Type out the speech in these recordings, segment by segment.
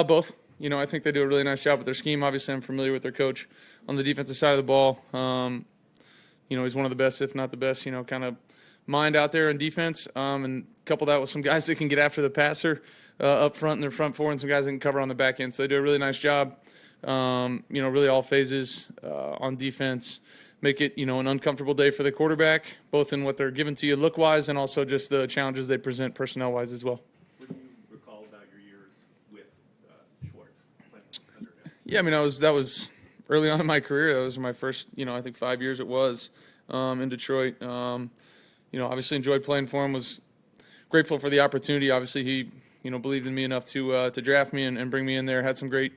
Both. I think they do a really nice job with their scheme. Obviously, I'm familiar with their coach on the defensive side of the ball. He's one of the best, if not the best, kind of mind out there in defense. And couple that with some guys that can get after the passer up front in their front four and some guys that can cover on the back end. So they do a really nice job, really all phases on defense. Make it, an uncomfortable day for the quarterback, both in what they're giving to you look-wise and also just the challenges they present personnel-wise as well. What do you recall about your years with Schwarz? Yeah, that was early on in my career. That was my first, I think 5 years it was in Detroit. Obviously enjoyed playing for him, was grateful for the opportunity. Obviously he, believed in me enough to draft me and bring me in there. Had some great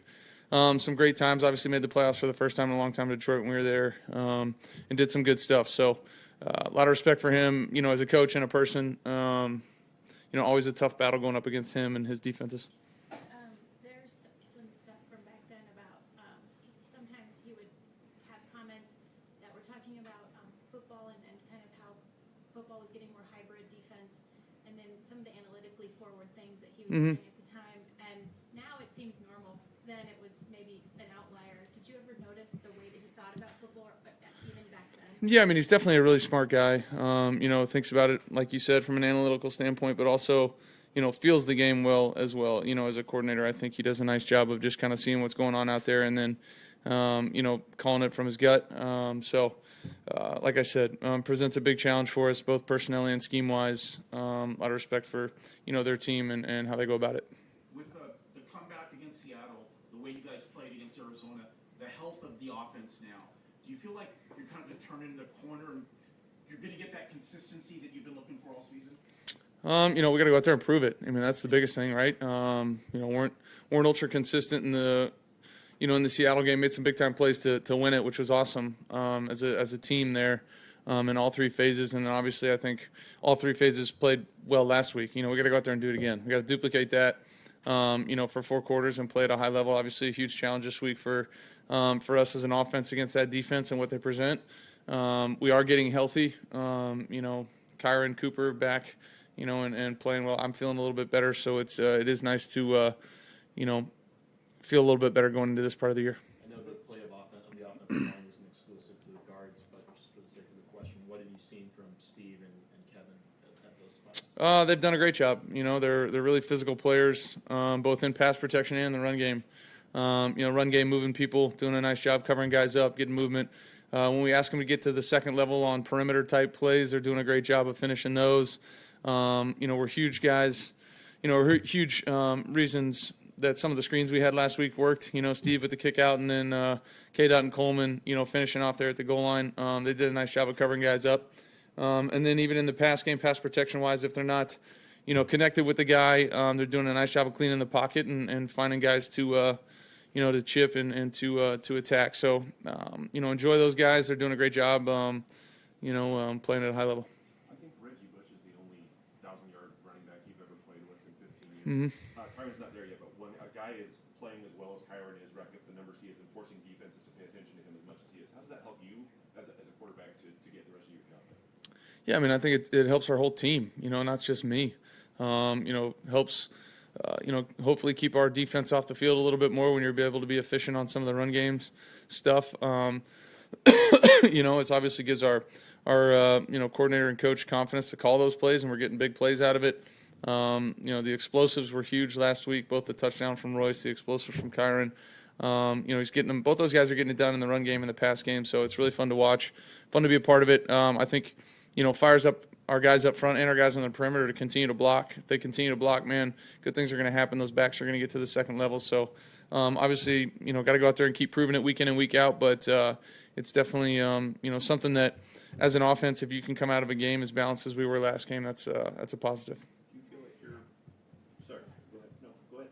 times. Obviously made the playoffs for the first time in a long time in Detroit when we were there, and did some good stuff. So a lot of respect for him, as a coach and a person. Always a tough battle going up against him and his defenses. There's some stuff from back then about sometimes he would have comments that were talking about football and kind of how football was getting more hybrid defense, and then some of the analytically forward things that he was doing at the time. And now it seems normal. Then it was maybe an outlier. Did you ever notice the way that he thought about football even back then? Yeah, he's definitely a really smart guy. Thinks about it, like you said, from an analytical standpoint, but also, feels the game well as well. As a coordinator, I think he does a nice job of just kind of seeing what's going on out there and then, calling it from his gut. Like I said, presents a big challenge for us, both personnel and scheme-wise. A lot of respect for, their team and how they go about it. With the comeback against Seattle, the way you guys played against Arizona, the health of the offense now, do you feel like you're kind of turning the corner and you're going to get that consistency that you've been looking for all season? We got to go out there and prove it. That's the biggest thing, right? Weren't ultra consistent in the, in the Seattle game. Made some big time plays to win it, which was awesome as a team there in all three phases. And then obviously, I think all three phases played well last week. We got to go out there and do it again. We got to duplicate that, for 4 quarters and play at a high level. Obviously, a huge challenge this week for us as an offense against that defense and what they present. We are getting healthy. Kyron Cooper back, and playing well. I'm feeling a little bit better, so it is nice to, feel a little bit better going into this part of the year. I know the play of the offensive line isn't exclusive to the guards, but just for the sake of the question, what have you seen from Steve and Kevin at those spots? They've done a great job. They're really physical players, both in pass protection and the run game. Run game, moving people, doing a nice job covering guys up, getting movement. When we ask them to get to the second level on perimeter type plays, they're doing a great job of finishing those. We're huge guys. Huge reasons that some of the screens we had last week worked. Steve with the kick out, and then K-Dot and Coleman, finishing off there at the goal line. They did a nice job of covering guys up. And then even in the pass game, pass protection-wise, if they're not, connected with the guy, they're doing a nice job of cleaning the pocket and finding guys to chip and to attack. So, enjoy those guys. They're doing a great job, playing at a high level. I think Reggie Bush is the only 1,000-yard running back you've ever played with in 15 years. Kyron's not there yet, but when a guy is playing as well as Kyron is, rack up the numbers he is, and forcing defenses to pay attention to him as much as he is, how does that help you as a quarterback to get the rest of your job done? Yeah, I think it helps our whole team, not just me. Helps, hopefully keep our defense off the field a little bit more when you're able to be efficient on some of the run games stuff. It obviously gives our coordinator and coach confidence to call those plays, and we're getting big plays out of it. The explosives were huge last week, both the touchdown from Royce, the explosives from Kyron. He's getting them. Both those guys are getting it done in the run game and the pass game, so it's really fun to watch, fun to be a part of it. I think, fires up our guys up front and our guys on the perimeter to continue to block. If they continue to block, man, good things are going to happen. Those backs are going to get to the second level. So, obviously, got to go out there and keep proving it week in and week out. But it's definitely, something that, as an offense, if you can come out of a game as balanced as we were last game, that's a positive. Do you feel like you're – sorry, go ahead. No, go ahead.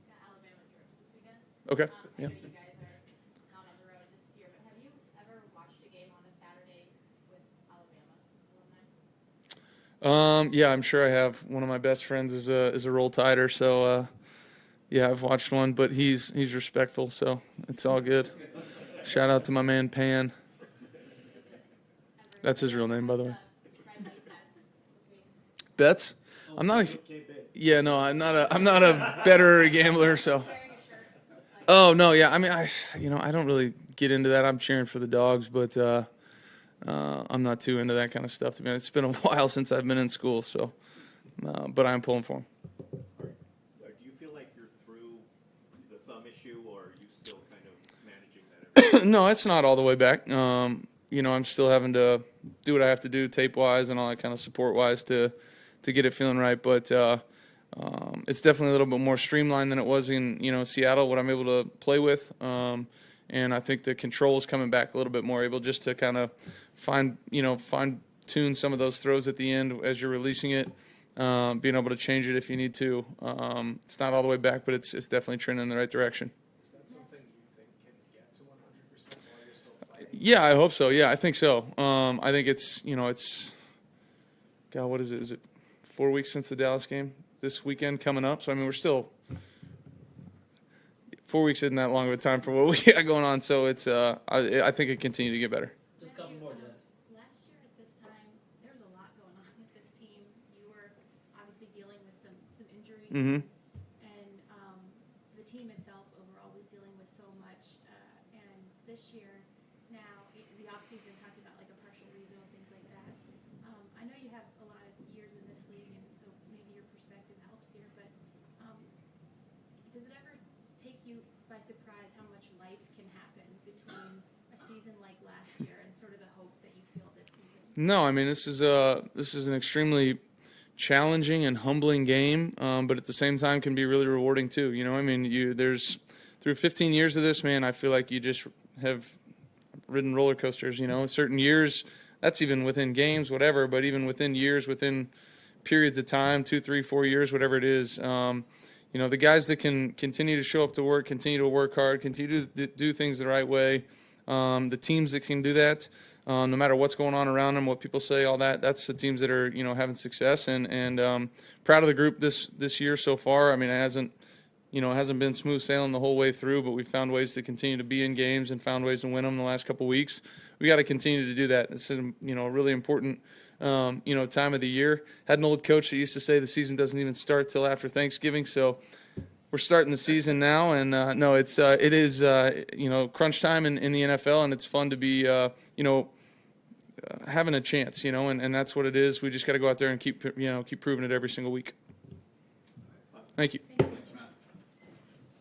Got Alabama Georgia this weekend. Okay. I Yeah. know you guys are not on the road this year, but have you ever watched a game on a Saturday with Alabama alumni? Yeah, I'm sure I have. One of my best friends is a Roll Tider, so yeah, I've watched one, but he's respectful, so it's all good. Shout out to my man Pan. That's his real name, by the way. Bets? I'm not. Yeah, no, I'm not a better gambler, so. Wearing a shirt. Like, Oh no, yeah. I mean, I don't really get into that. I'm cheering for the dogs, but I'm not too into that kind of stuff. To be honest, it's been a while since I've been in school, so. But I'm pulling for them. Do you feel like you're through the thumb issue, or are you still kind of managing that? No, it's not all the way back. I'm still having to do what I have to do tape wise and all that kind of support wise to get it feeling right. But it's definitely a little bit more streamlined than it was in Seattle. What I'm able to play with, and I think the control is coming back a little bit more, able just to kind of fine tune some of those throws at the end as you're releasing it. Being able to change it if you need to. It's not all the way back, but it's definitely trending in the right direction. Is that something you think can get to 100% while you're still playing? Yeah, I hope so. Yeah, I think so. I think it's God, what is it? Is it 4 weeks since the Dallas game? This weekend coming up. So I mean, we're still 4 weeks isn't that long of a time for what we got going on. So it's I think it continue to get better. Just a couple more, Dennis. Last year at this time, there was a lot going on with this team. You were obviously dealing with some injuries, Mm-hmm. and the team itself overall was dealing with so much. And this year, now the offseason, talking about like a partial rebuild, things like that. I know you have a lot of years in this league, and so maybe your perspective helps here. But does it ever take you by surprise how much life can happen between a season like last year and sort of the hope that you feel this season? No, I mean this is an extremely challenging and humbling game, but at the same time can be really rewarding too. I mean there's through 15 years of this, man, I feel like you just have ridden roller coasters. Certain years, that's even within games, whatever, but even within years, within periods of time, 2, 3, 4 years, whatever it is. The guys that can continue to show up to work, continue to work hard, continue to do things the right way. The teams that can do that, no matter what's going on around them, what people say, all that. That's the teams that are having success, and proud of the group this year so far. I mean, it hasn't been smooth sailing the whole way through, but we found ways to continue to be in games and found ways to win them the last couple of weeks. We got to continue to do that. It's a really important time of the year. Had an old coach that used to say the season doesn't even start till after Thanksgiving, so we're starting the season now, and it is crunch time in the NFL, and it's fun to be having a chance, and that's what it is. We just got to go out there and keep proving it every single week. Thank you. Thank you.